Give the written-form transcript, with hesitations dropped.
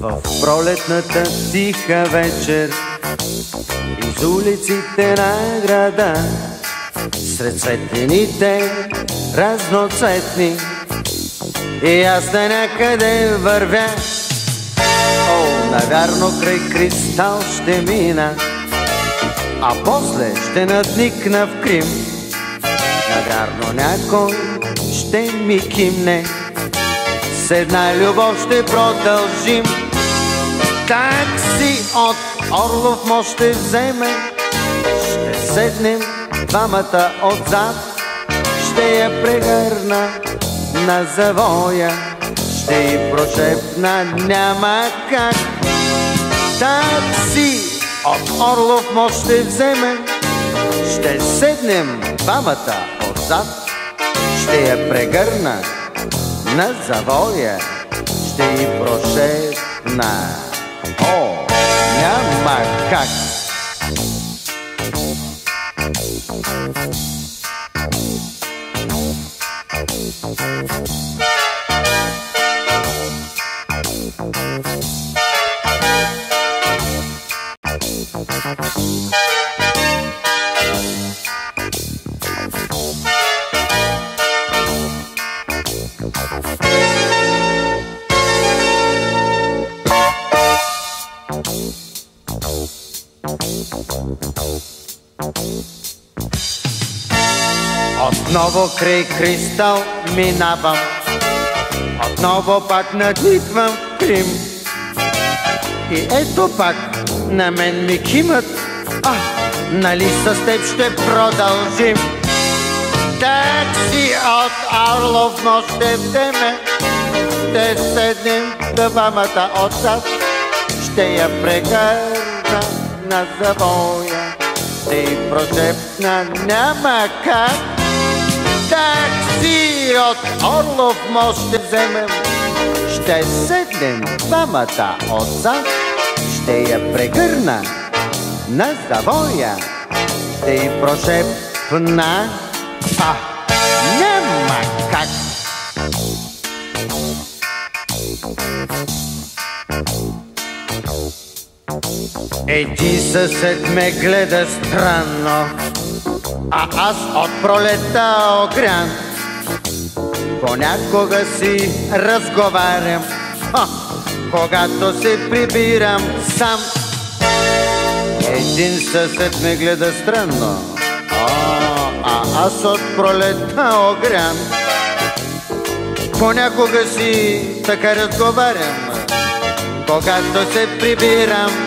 В пролетната тиха вечер из улиците на града, сред светлините разноцветни, и аз на някъде вървя. О, навярно край Кристал ще мина, а после ще надникна в Крим. Навярно някой ще ми кимне, с една любов ще продължим. Такси от Орлов мост ще вземе, ще седнем двамата отзад, ще я прегърна на завоя, ще й прошепна няма как. Такси от Орлов мост ще вземе, ще седнем двамата отзад, ще я прегърна на завоя, ще й прошепна о, няма как. Отново край Кристал минавам, отново пак надниквам в Крим. И ето пак на мен ми кимат, нали с теб ще продължим. Такси от Орлов мост ще вземе, ще седнем двамата отзад, ще я прегърна на завоя, ще й прошепна няма как. Такси от Орлов мост ще вземем, ще седнем двамата отзад, ще я прегърна на завоя, ще й прошепна няма как. Един съсед ме гледа странно, а аз от пролета огрян. Понякога си разговарям, когато се прибирам сам. Един съсед ме гледа странно, а аз от пролета огрян. Понякога си така разговарям, когато се прибирам